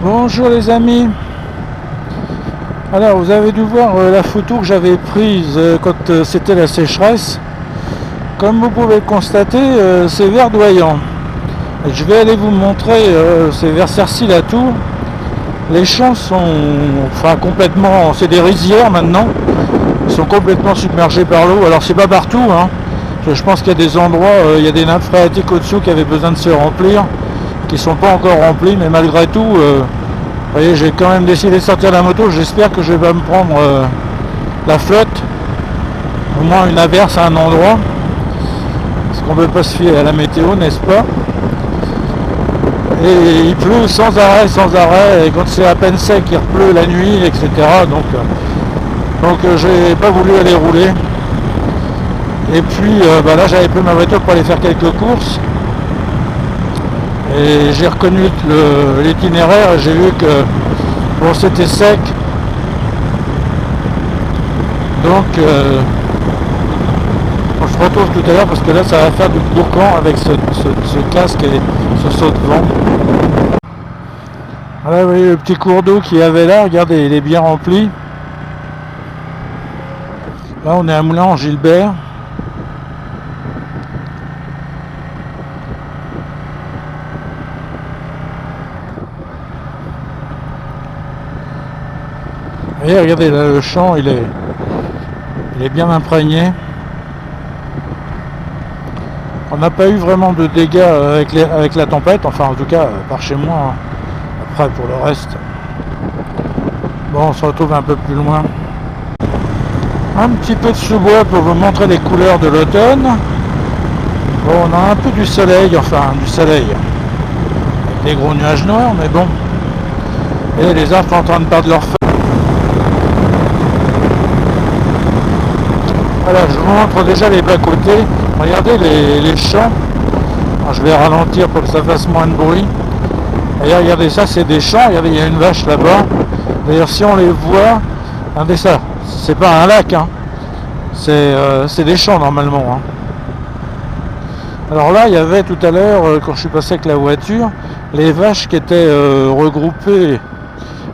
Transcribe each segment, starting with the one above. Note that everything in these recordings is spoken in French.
Bonjour les amis. Alors vous avez dû voir la photo que j'avais prise quand c'était la sécheresse. Comme vous pouvez le constater, c'est verdoyant. Et je vais aller vous montrer, c'est vers Cercy-la-Tour. Les champs sont complètement, c'est des rizières maintenant. Ils sont complètement submergés par l'eau. Alors c'est pas partout, hein. Je pense qu'il y a des endroits, il y a des nappes phréatiques au-dessous qui avaient besoin de se remplir, qui ne sont pas encore remplies, mais malgré tout, vous voyez, j'ai quand même décidé de sortir la moto. J'espère que je vais pas me prendre la flotte, au moins une averse à un endroit, parce qu'on ne peut pas se fier à la météo, n'est-ce pas? Et il pleut sans arrêt, et quand c'est à peine sec, il repleut la nuit, etc. Donc j'ai pas voulu aller rouler. Et puis là j'avais pris ma voiture pour aller faire quelques courses. Et j'ai reconnu l'itinéraire et j'ai vu que bon, c'était sec. Donc on se retrouve tout à l'heure parce que là ça va faire du boucan avec ce casque et ce saut de vent. Voilà, vous voyez le petit cours d'eau qu'il y avait là, regardez, il est bien rempli. Là on est à Moulins-en-Gilbert. Et regardez là, le champ il est bien imprégné. On n'a pas eu vraiment de dégâts avec la tempête, enfin en tout cas par chez moi, hein. Après pour le reste, bon, on se retrouve un peu plus loin. Un petit peu de sous-bois pour vous montrer les couleurs de l'automne. Bon, on a un peu du soleil, avec des gros nuages noirs, mais bon. Et les arbres sont en train de perdre leurs feuilles. Voilà, je vous montre déjà les bas-côtés. Regardez les champs. Alors, je vais ralentir pour que ça fasse moins de bruit. Et regardez ça, c'est des champs. Regardez, il y a une vache là-bas. D'ailleurs, si on les voit, regardez ça. C'est pas un lac, hein. C'est des champs normalement, hein. Alors là, il y avait tout à l'heure, quand je suis passé avec la voiture, les vaches qui étaient regroupées.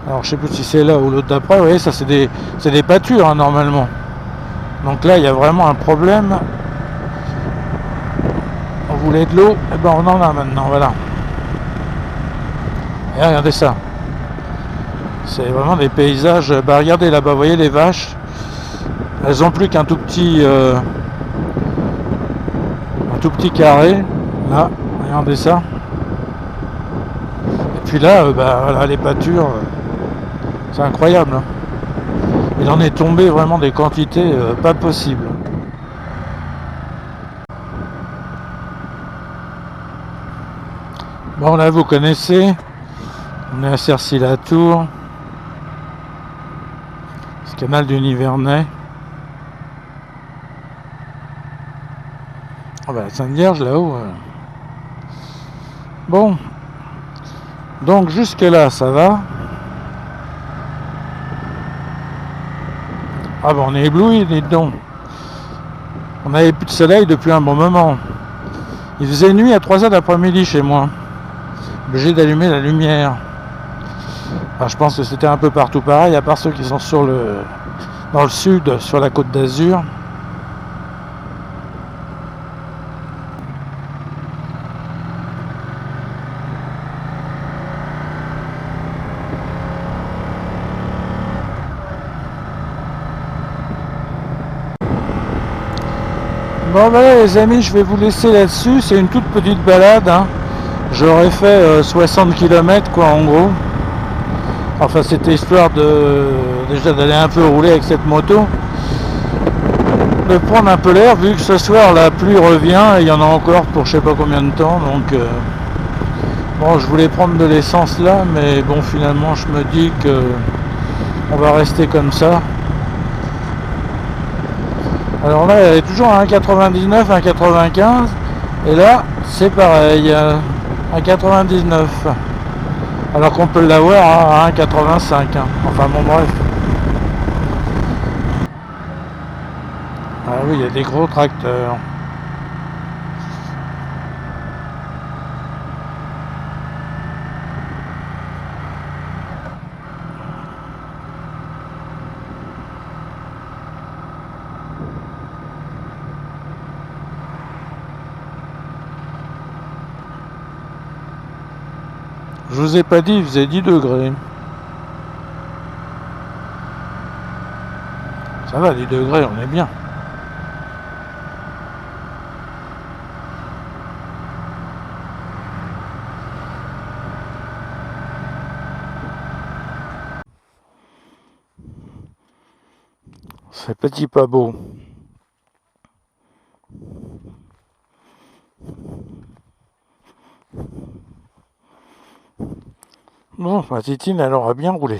Alors je sais plus si c'est là ou l'autre d'après. Vous voyez, ça c'est des pâtures, hein, normalement. Donc là, il y a vraiment un problème. On voulait de l'eau, et ben on en a maintenant, voilà. Et regardez ça. C'est vraiment des paysages. Bah regardez là-bas, vous voyez les vaches. Elles ont plus qu'un tout petit carré. Là, regardez ça. Et puis là, voilà, les pâtures, c'est incroyable, hein. Il en est tombé vraiment des quantités pas possibles. Bon là vous connaissez, on est à Cercy-la-Tour, ce canal du Nivernais. Ah bah Sainte-Vierge là-haut. Bon, donc jusque là ça va. Ah bah on est ébloui, dites donc. On n'avait plus de soleil depuis un bon moment. Il faisait nuit à 3h d'après-midi chez moi. Obligé d'allumer la lumière. Enfin, je pense que c'était un peu partout pareil, à part ceux qui sont dans le sud, sur la Côte d'Azur. Bon voilà les amis, je vais vous laisser là-dessus. C'est une toute petite balade, hein. J'aurais fait 60 km quoi en gros. Enfin c'était histoire déjà d'aller un peu rouler avec cette moto, de prendre un peu l'air, vu que ce soir la pluie revient et il y en a encore pour je sais pas combien de temps. Donc bon, je voulais prendre de l'essence là, mais bon finalement je me dis que on va rester comme ça. Alors là elle est toujours à 1,99, 1,95 et là c'est pareil, à 99. Alors qu'on peut l'avoir à 1,85, hein. Enfin bon bref. Ah oui, il y a des gros tracteurs. Je vous ai pas dit, il faisait 10 degrés. Ça va, 10 degrés, on est bien. C'est petit pas beau. Bon, ma Titine, elle aura bien roulé.